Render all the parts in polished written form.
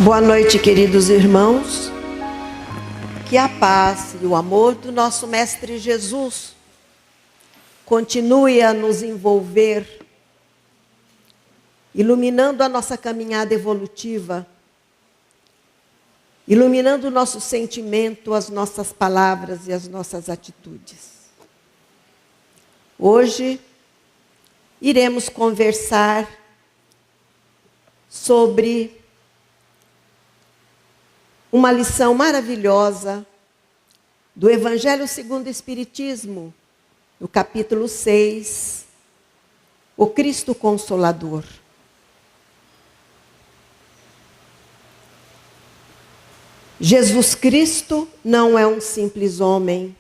Boa noite, queridos irmãos. Que a paz e o amor do nosso Mestre Jesus continue a nos envolver, iluminando a nossa caminhada evolutiva, iluminando o nosso sentimento, as nossas palavras e as nossas atitudes. Hoje iremos conversar sobre uma lição maravilhosa do Evangelho segundo o Espiritismo, no capítulo 6, o Cristo Consolador. Jesus Cristo não é um simples homem.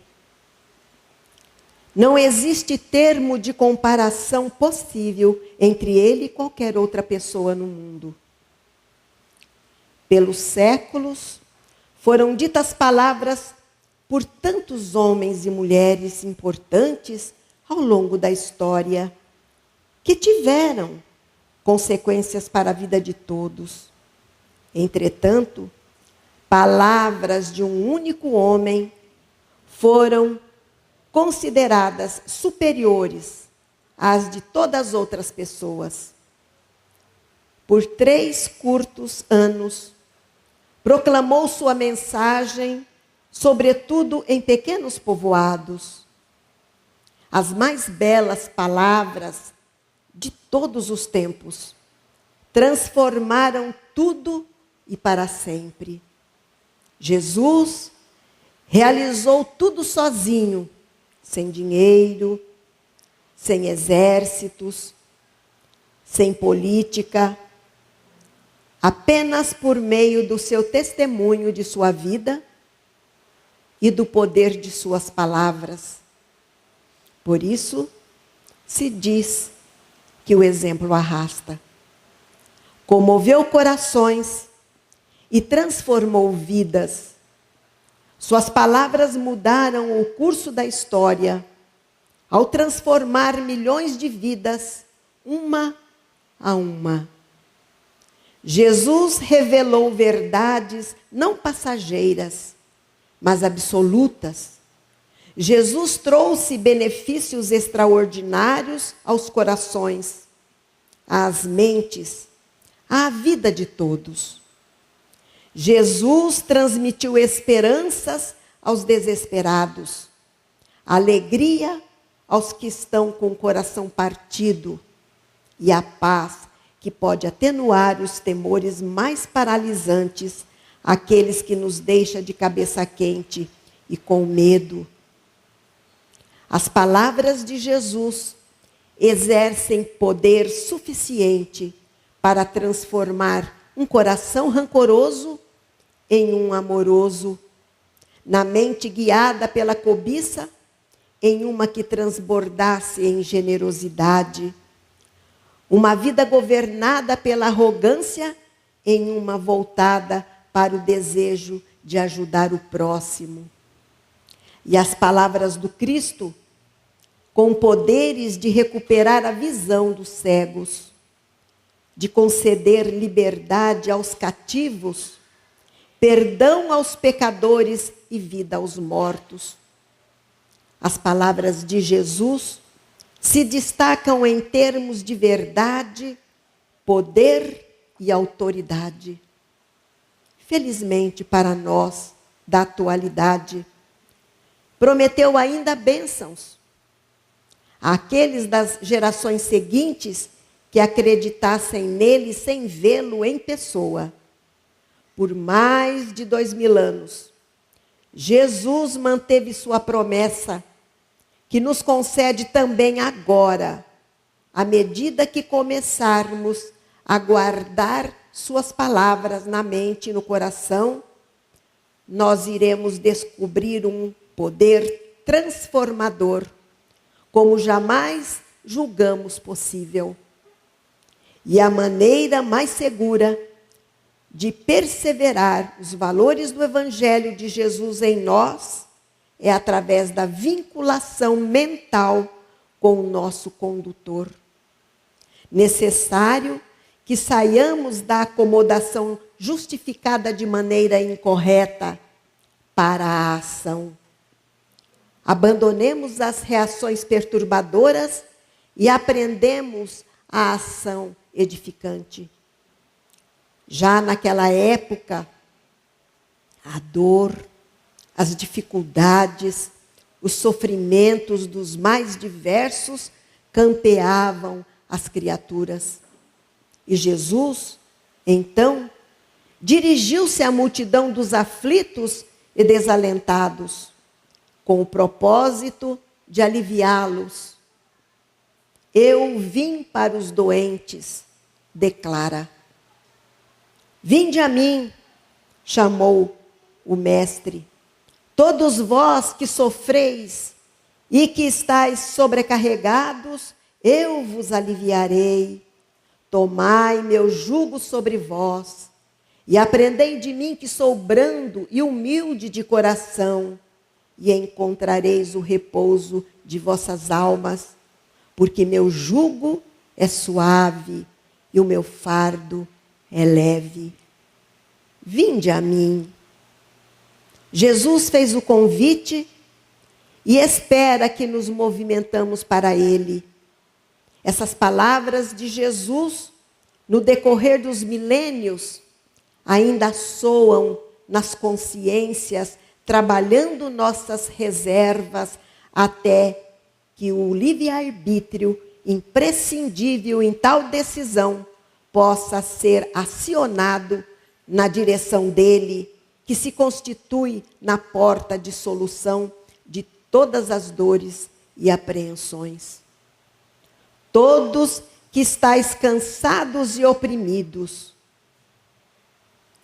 Não existe termo de comparação possível entre ele e qualquer outra pessoa no mundo. Pelos séculos, foram ditas palavras por tantos homens e mulheres importantes ao longo da história, que tiveram consequências para a vida de todos. Entretanto, palavras de um único homem foram consideradas superiores às de todas as outras pessoas. Por 3 curtos anos, proclamou sua mensagem, sobretudo em pequenos povoados. As mais belas palavras de todos os tempos transformaram tudo e para sempre. Jesus realizou tudo sozinho, sem dinheiro, sem exércitos, sem política, apenas por meio do seu testemunho de sua vida e do poder de suas palavras. Por isso, se diz que o exemplo arrasta. Comoveu corações e transformou vidas. Suas palavras mudaram o curso da história, ao transformar milhões de vidas, uma a uma. Jesus revelou verdades não passageiras, mas absolutas. Jesus trouxe benefícios extraordinários aos corações, às mentes, à vida de todos. Jesus transmitiu esperanças aos desesperados, alegria aos que estão com o coração partido e a paz que pode atenuar os temores mais paralisantes, aqueles que nos deixam de cabeça quente e com medo. As palavras de Jesus exercem poder suficiente para transformar um coração rancoroso em um amoroso, na mente guiada pela cobiça, em uma que transbordasse em generosidade, uma vida governada pela arrogância em uma voltada para o desejo de ajudar o próximo. E as palavras do Cristo, com poderes de recuperar a visão dos cegos, de conceder liberdade aos cativos, perdão aos pecadores e vida aos mortos. As palavras de Jesus se destacam em termos de verdade, poder e autoridade. Felizmente para nós, da atualidade, prometeu ainda bênçãos àqueles das gerações seguintes que acreditassem nele sem vê-lo em pessoa. Por mais de 2000 anos, Jesus manteve sua promessa, que nos concede também agora, à medida que começarmos a guardar suas palavras na mente e no coração, nós iremos descobrir um poder transformador, como jamais julgamos possível. E a maneira mais segura de perseverar os valores do Evangelho de Jesus em nós é através da vinculação mental com o nosso condutor. Necessário que saiamos da acomodação justificada de maneira incorreta para a ação. Abandonemos as reações perturbadoras e aprendemos a ação edificante. Já naquela época, a dor, as dificuldades, os sofrimentos dos mais diversos campeavam as criaturas. E Jesus, então, dirigiu-se à multidão dos aflitos e desalentados, com o propósito de aliviá-los. Eu vim para os doentes, declara. Vinde a mim, chamou o Mestre, todos vós que sofreis e que estáis sobrecarregados, eu vos aliviarei. Tomai meu jugo sobre vós e aprendei de mim que sou brando e humilde de coração, e encontrareis o repouso de vossas almas, porque meu jugo é suave e o meu fardo é leve. Vinde a mim. Jesus fez o convite e espera que nos movimentamos para ele. Essas palavras de Jesus, no decorrer dos milênios, ainda soam nas consciências, trabalhando nossas reservas até que o livre-arbítrio, imprescindível em tal decisão, possa ser acionado na direção dele, que se constitui na porta de solução de todas as dores e apreensões. Todos que estáis cansados e oprimidos,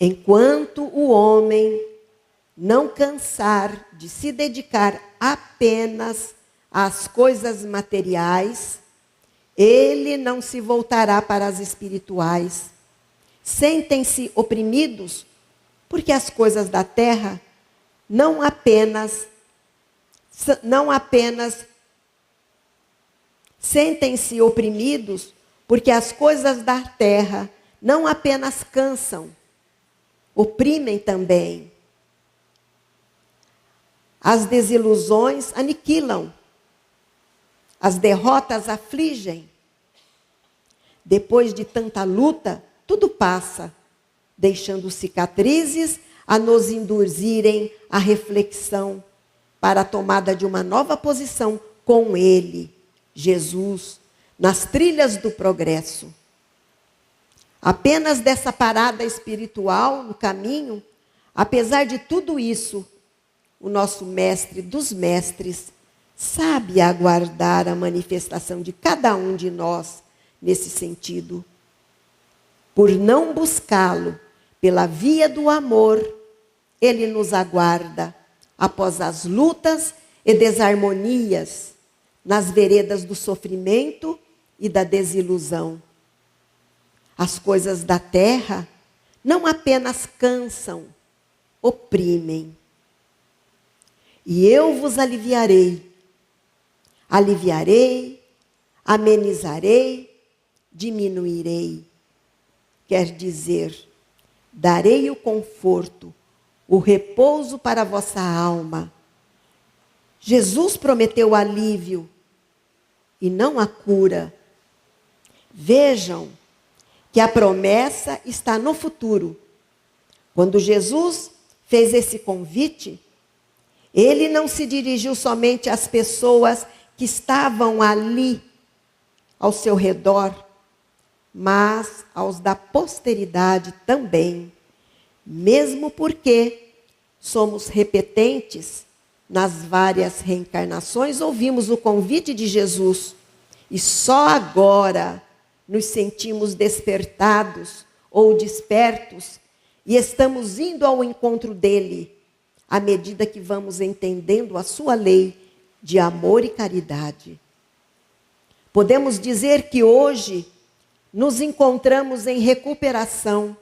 enquanto o homem não cansar de se dedicar apenas às coisas materiais, ele não se voltará para as espirituais. Sentem-se oprimidos, porque as coisas da terra não apenas sentem-se oprimidos, porque as coisas da terra não apenas cansam, oprimem também. As desilusões aniquilam, as derrotas afligem. Depois de tanta luta, tudo passa, deixando cicatrizes a nos induzirem à reflexão para a tomada de uma nova posição com ele, Jesus, nas trilhas do progresso. Apenas dessa parada espiritual no caminho, apesar de tudo isso, o nosso mestre dos mestres sabe aguardar a manifestação de cada um de nós nesse sentido. Por não buscá-lo pela via do amor, ele nos aguarda após as lutas e desarmonias, nas veredas do sofrimento e da desilusão. As coisas da terra não apenas cansam, oprimem. E eu vos aliviarei, amenizarei, diminuirei. Quer dizer, darei o conforto, o repouso para a vossa alma. Jesus prometeu alívio e não a cura. Vejam que a promessa está no futuro. Quando Jesus fez esse convite, ele não se dirigiu somente às pessoas que estavam ali ao seu redor, mas aos da posteridade também, mesmo porque somos repetentes nas várias reencarnações, ouvimos o convite de Jesus e só agora nos sentimos despertados ou despertos e estamos indo ao encontro dele, à medida que vamos entendendo a sua lei de amor e caridade. Podemos dizer que hoje nos encontramos em recuperação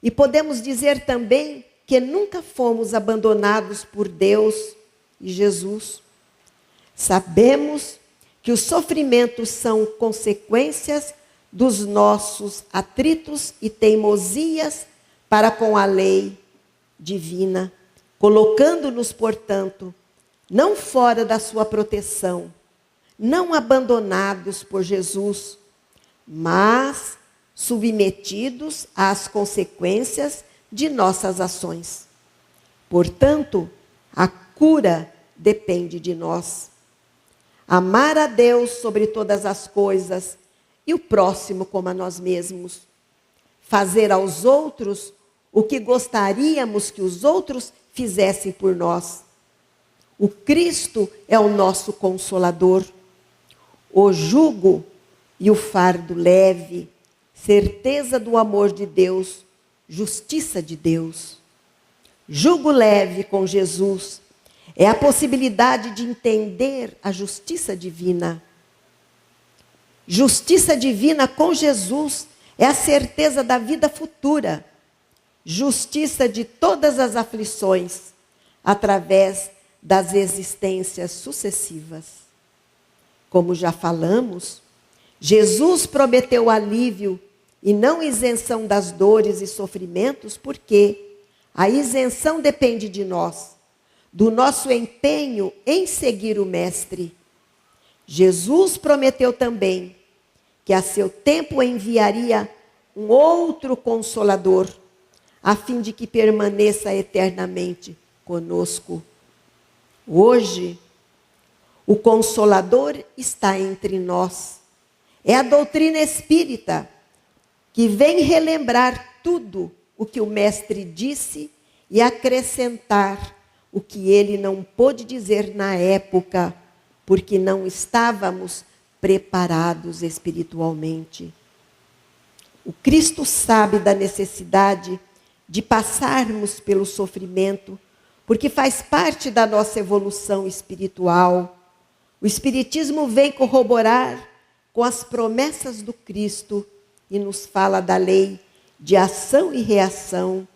e podemos dizer também que nunca fomos abandonados por Deus e Jesus. Sabemos que os sofrimentos são consequências dos nossos atritos e teimosias para com a lei divina, colocando-nos, portanto, não fora da sua proteção, não abandonados por Jesus, mas submetidos às consequências de nossas ações. Portanto, a cura depende de nós. Amar a Deus sobre todas as coisas e o próximo como a nós mesmos. Fazer aos outros o que gostaríamos que os outros fizessem por nós. O Cristo é o nosso consolador. O jugo e o fardo leve, certeza do amor de Deus, justiça de Deus. Jugo leve com Jesus é a possibilidade de entender a justiça divina. Justiça divina com Jesus é a certeza da vida futura. Justiça de todas as aflições, através das existências sucessivas. Como já falamos, Jesus prometeu alívio e não isenção das dores e sofrimentos, porque a isenção depende de nós, do nosso empenho em seguir o Mestre. Jesus prometeu também que a seu tempo enviaria um outro Consolador, a fim de que permaneça eternamente conosco. Hoje, o Consolador está entre nós. É a doutrina espírita que vem relembrar tudo o que o Mestre disse e acrescentar o que ele não pôde dizer na época, porque não estávamos preparados espiritualmente. O Cristo sabe da necessidade de passarmos pelo sofrimento, porque faz parte da nossa evolução espiritual. O Espiritismo vem corroborar com as promessas do Cristo e nos fala da lei de ação e reação,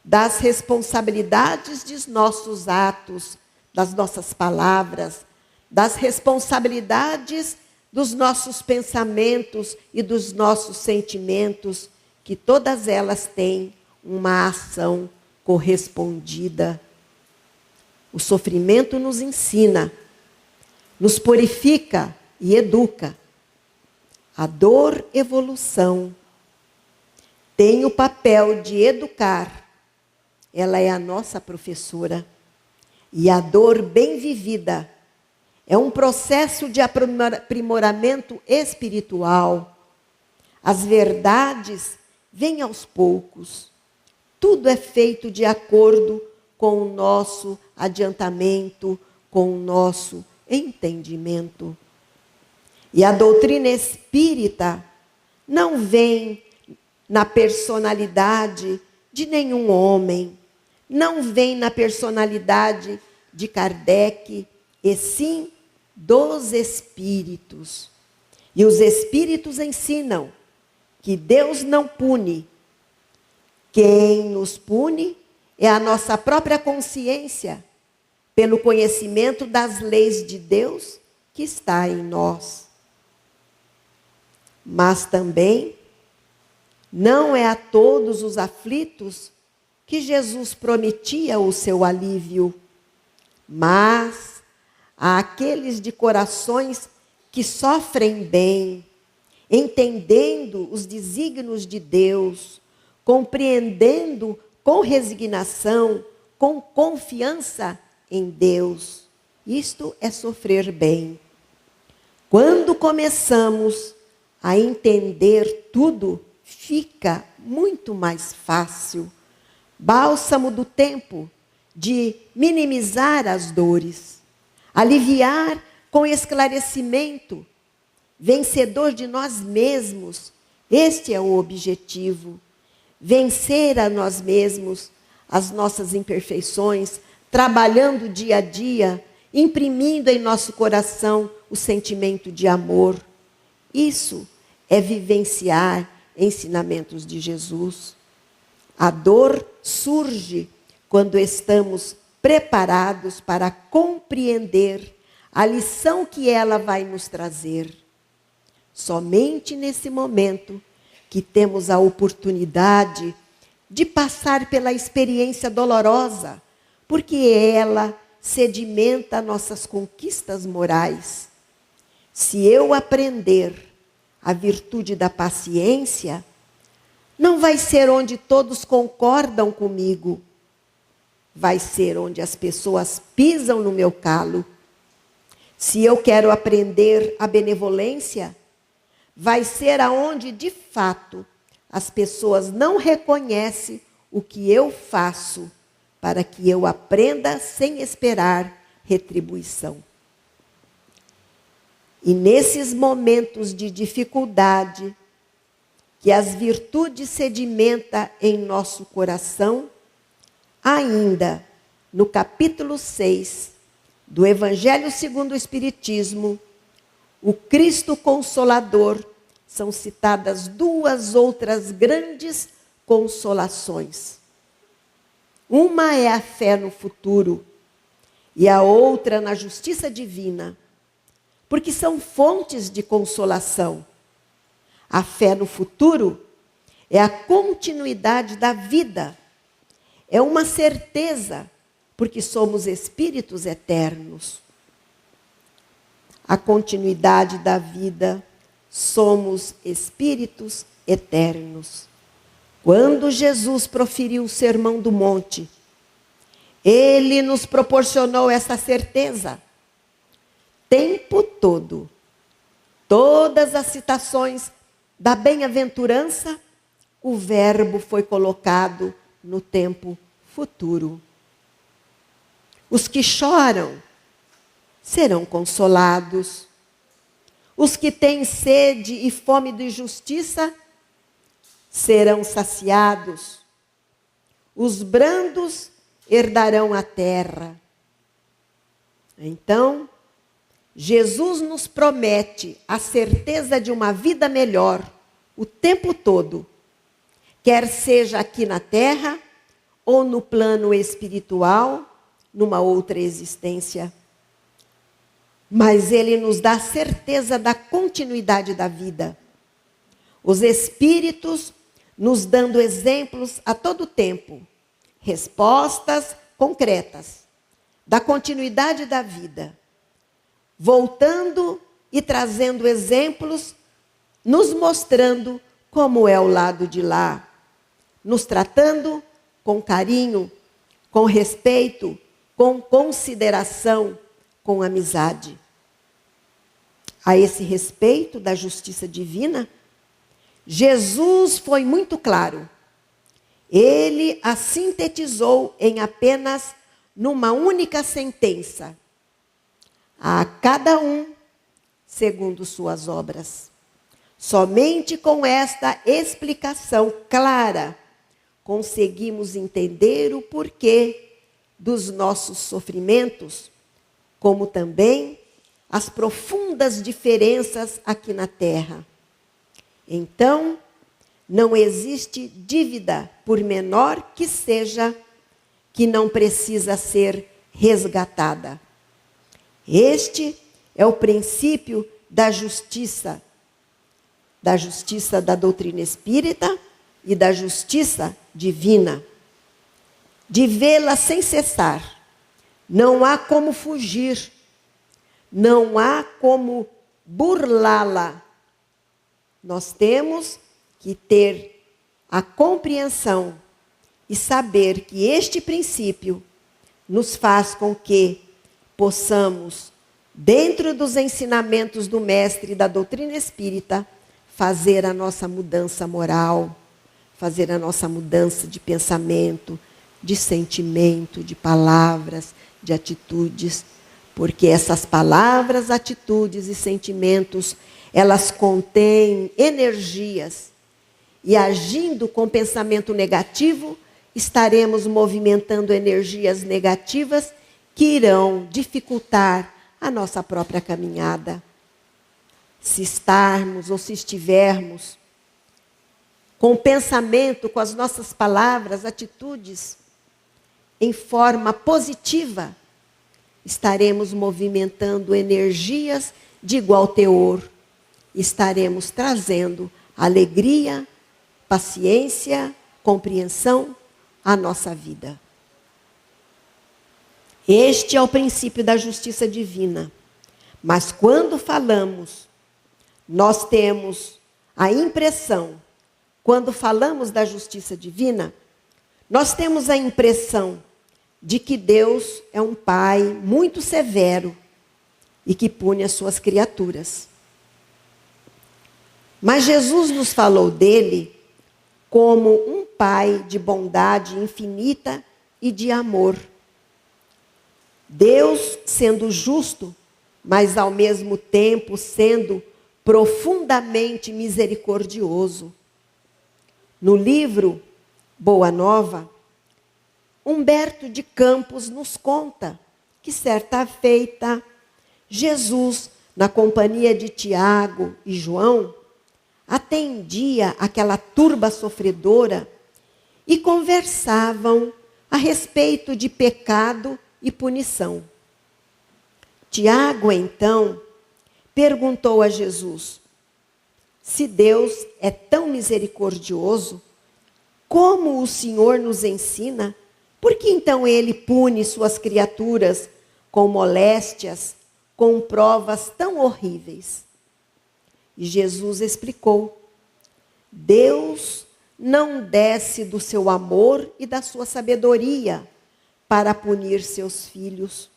das responsabilidades dos nossos atos, das nossas palavras, das responsabilidades dos nossos pensamentos e dos nossos sentimentos, que todas elas têm uma ação correspondida. O sofrimento nos ensina, nos purifica e educa. A dor, evolução, tem o papel de educar. Ela é a nossa professora. E a dor bem vivida é um processo de aprimoramento espiritual. As verdades vêm aos poucos. Tudo é feito de acordo com o nosso adiantamento, com o nosso entendimento. E a doutrina espírita não vem na personalidade de nenhum homem, não vem na personalidade de Kardec, e sim dos espíritos. E os espíritos ensinam que Deus não pune. Quem nos pune é a nossa própria consciência, pelo conhecimento das leis de Deus que está em nós. Mas também não é a todos os aflitos que Jesus prometia o seu alívio, mas a aqueles de corações que sofrem bem, entendendo os desígnios de Deus, compreendendo com resignação, com confiança em Deus. Isto é sofrer bem. Quando começamos a entender tudo, fica muito mais fácil. Bálsamo do tempo de minimizar as dores, aliviar com esclarecimento, vencedor de nós mesmos. Este é o objetivo. Vencer a nós mesmos, as nossas imperfeições, trabalhando dia a dia, imprimindo em nosso coração o sentimento de amor. Isso é vivenciar ensinamentos de Jesus. A dor surge quando estamos preparados para compreender a lição que ela vai nos trazer. somente nesse momento que temos a oportunidade de passar pela experiência dolorosa, porque ela sedimenta nossas conquistas morais. Se eu aprender a virtude da paciência, não vai ser onde todos concordam comigo, vai ser onde as pessoas pisam no meu calo. Se eu quero aprender a benevolência, vai ser aonde, de fato, as pessoas não reconhecem o que eu faço para que eu aprenda sem esperar retribuição. E nesses momentos de dificuldade, que as virtudes sedimentam em nosso coração, ainda no capítulo 6 do Evangelho segundo o Espiritismo, o Cristo Consolador, são citadas duas outras grandes consolações. Uma é a fé no futuro e a outra na justiça divina, porque são fontes de consolação. A fé no futuro é a continuidade da vida, é uma certeza, porque somos espíritos eternos. A continuidade da vida, somos espíritos eternos. Quando Jesus proferiu o Sermão do Monte, ele nos proporcionou essa certeza. Tempo todo, todas as citações da bem-aventurança, o verbo foi colocado no tempo futuro. Os que choram serão consolados. Os que têm sede e fome de justiça serão saciados. Os brandos herdarão a terra. Então, Jesus nos promete a certeza de uma vida melhor o tempo todo, quer seja aqui na terra ou no plano espiritual, numa outra existência. Mas ele nos dá certeza da continuidade da vida. Os espíritos nos dando exemplos a todo tempo, respostas concretas da continuidade da vida, voltando e trazendo exemplos, nos mostrando como é o lado de lá, nos tratando com carinho, com respeito, com consideração, com amizade. A esse respeito da justiça divina, Jesus foi muito claro. Ele a sintetizou em apenas numa única sentença: a cada um segundo suas obras. Somente com esta explicação clara conseguimos entender o porquê dos nossos sofrimentos, como também as profundas diferenças aqui na Terra. Então, não existe dívida, por menor que seja, que não precisa ser resgatada. Este é o princípio da justiça da doutrina espírita e da justiça divina, de vê-la sem cessar. Não há como fugir, não há como burlá-la. Nós temos que ter a compreensão e saber que este princípio nos faz com que possamos, dentro dos ensinamentos do mestre da doutrina espírita, fazer a nossa mudança moral, fazer a nossa mudança de pensamento, de sentimento, de palavras, de atitudes, porque essas palavras, atitudes e sentimentos, elas contêm energias, e agindo com pensamento negativo, estaremos movimentando energias negativas que irão dificultar a nossa própria caminhada. Se estarmos ou se estivermos com o pensamento, com as nossas palavras, atitudes, em forma positiva, estaremos movimentando energias de igual teor estaremos trazendo alegria, paciência, compreensão à nossa vida. Este é o princípio da justiça divina. Mas quando falamos, nós temos a impressão, quando falamos da justiça divina, nós temos a impressão de que Deus é um Pai muito severo e que pune as suas criaturas. Mas Jesus nos falou dele como um Pai de bondade infinita e de amor. Deus sendo justo, mas ao mesmo tempo sendo profundamente misericordioso. No livro Boa Nova, Humberto de Campos nos conta que certa feita, Jesus, na companhia de Tiago e João, atendia aquela turba sofredora e conversavam a respeito de pecado e punição. Tiago, então, perguntou a Jesus: se Deus é tão misericordioso, como o Senhor nos ensina, por que então ele pune suas criaturas com moléstias, com provas tão horríveis? E Jesus explicou: Deus não desce do seu amor e da sua sabedoria para punir seus filhos.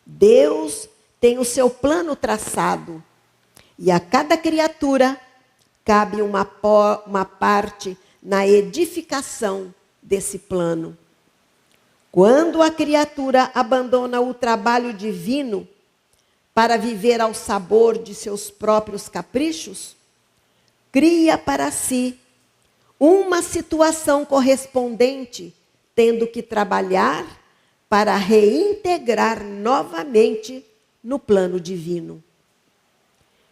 Deus tem o seu plano traçado, e a cada criatura cabe uma parte na edificação desse plano. Quando a criatura abandona o trabalho divino para viver ao sabor de seus próprios caprichos, cria para si uma situação correspondente, tendo que trabalhar para reintegrar novamente no plano divino.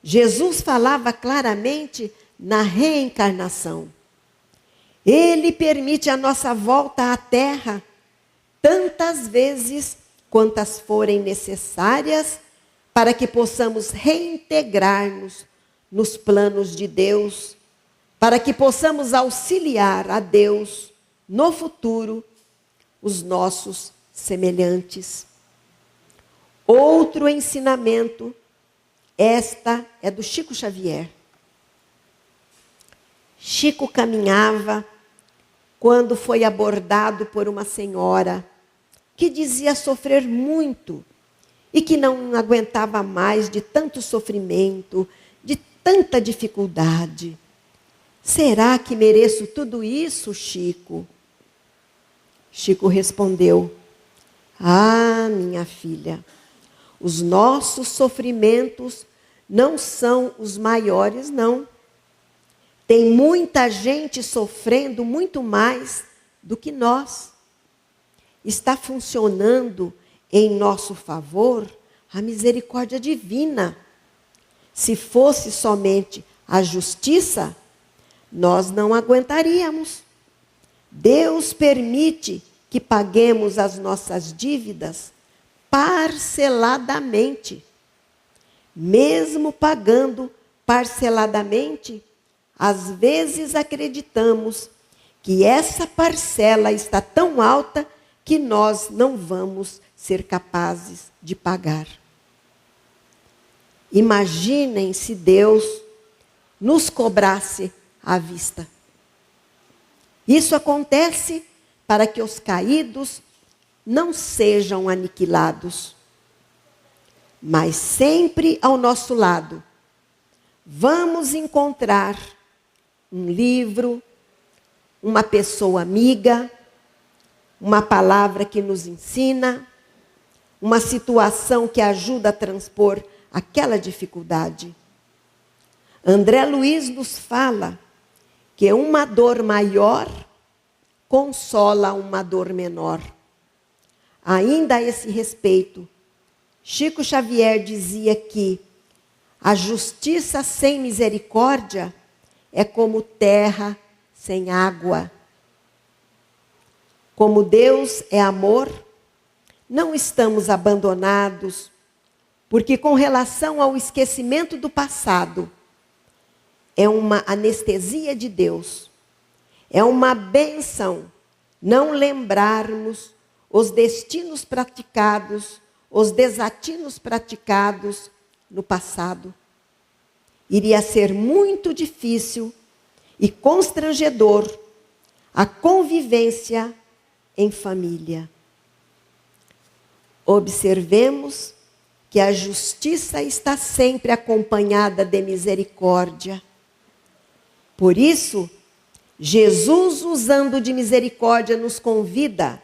Jesus falava claramente na reencarnação. Ele permite a nossa volta à Terra tantas vezes quantas forem necessárias para que possamos reintegrar-nos nos planos de Deus, para que possamos auxiliar a Deus no futuro os nossos semelhantes. Outro ensinamento, esta é do Chico Xavier. Chico caminhava quando foi abordado por uma senhora que dizia sofrer muito e que não aguentava mais de tanto sofrimento, de tanta dificuldade. Será que mereço tudo isso, Chico? Chico respondeu: ah, minha filha, os nossos sofrimentos não são os maiores, não. Tem muita gente sofrendo muito mais do que nós. Está funcionando em nosso favor a misericórdia divina. Se fosse somente a justiça, nós não aguentaríamos. Deus permite que paguemos as nossas dívidas parceladamente. Mesmo pagando parceladamente, às vezes acreditamos que essa parcela está tão alta que nós não vamos ser capazes de pagar. Imaginem se Deus nos cobrasse à vista. Isso acontece para que os caídos não sejam aniquilados, mas sempre ao nosso lado vamos encontrar um livro, uma pessoa amiga, uma palavra que nos ensina, uma situação que ajuda a transpor aquela dificuldade. André Luiz nos fala que uma dor maior consola uma dor menor. Ainda a esse respeito, Chico Xavier dizia que a justiça sem misericórdia é como terra sem água. Como Deus é amor, não estamos abandonados, porque com relação ao esquecimento do passado, é uma anestesia de Deus. É uma bênção não lembrarmos os destinos praticados, os desatinos praticados no passado. Iria ser muito difícil e constrangedor a convivência em família. Observemos que a justiça está sempre acompanhada de misericórdia. Por isso, Jesus, usando de misericórdia, nos convida: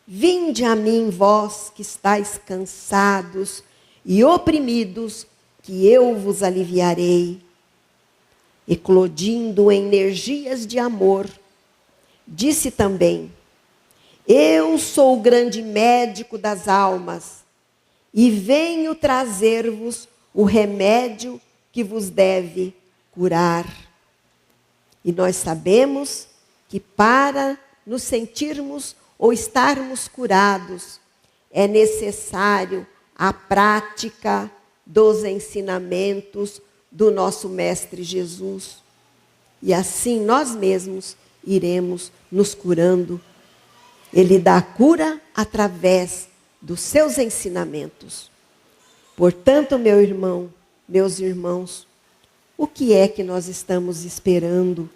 vinde a mim, vós que estáis cansados e oprimidos, que eu vos aliviarei. Eclodindo em energias de amor, disse também: eu sou o grande médico das almas e venho trazer-vos o remédio que vos deve curar. E nós sabemos que para nos sentirmos ou estarmos curados, é necessário a prática dos ensinamentos do nosso Mestre Jesus. E assim nós mesmos iremos nos curando. Ele dá a cura através dos seus ensinamentos. Portanto, meu irmão, meus irmãos, o que é que nós estamos esperando?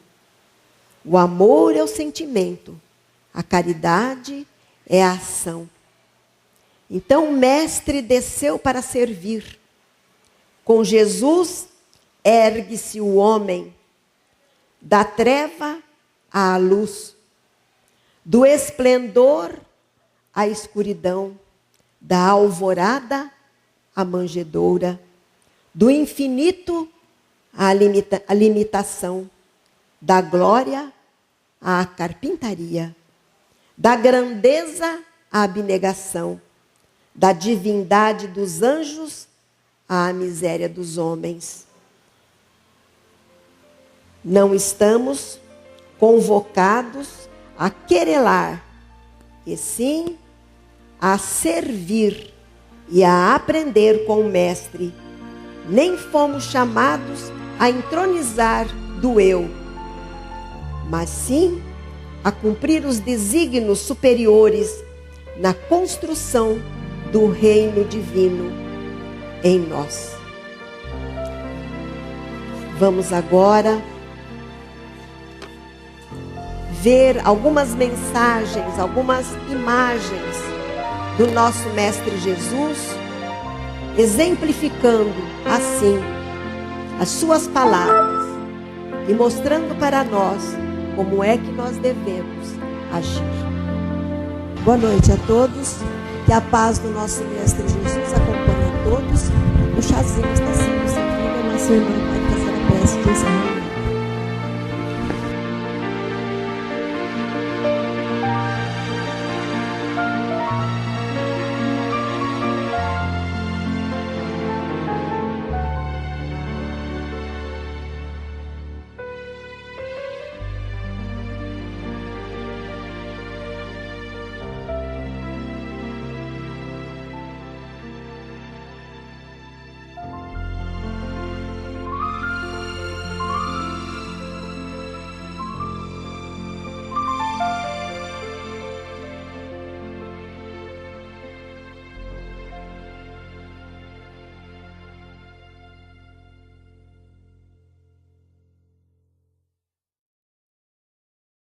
O amor é o sentimento, a caridade é a ação. Então o Mestre desceu para servir. Com Jesus ergue-se o homem da treva à luz, do esplendor à escuridão, da alvorada à manjedoura, do infinito à limitação, da glória à carpintaria, da grandeza à abnegação, da divindade dos anjos à miséria dos homens. Não estamos convocados a querelar, e sim a servir e a aprender com o Mestre. Nem fomos chamados a entronizar do eu, mas sim a cumprir os desígnios superiores na construção do reino divino em nós. Vamos agora ver algumas mensagens, algumas imagens do nosso Mestre Jesus, exemplificando assim as suas palavras e mostrando para nós como é que nós devemos agir. Boa noite a todos, que a paz do nosso Mestre Jesus acompanhe a todos. O chazinho está sendo servido, a nossa irmã vai fazer a prece de encerramento.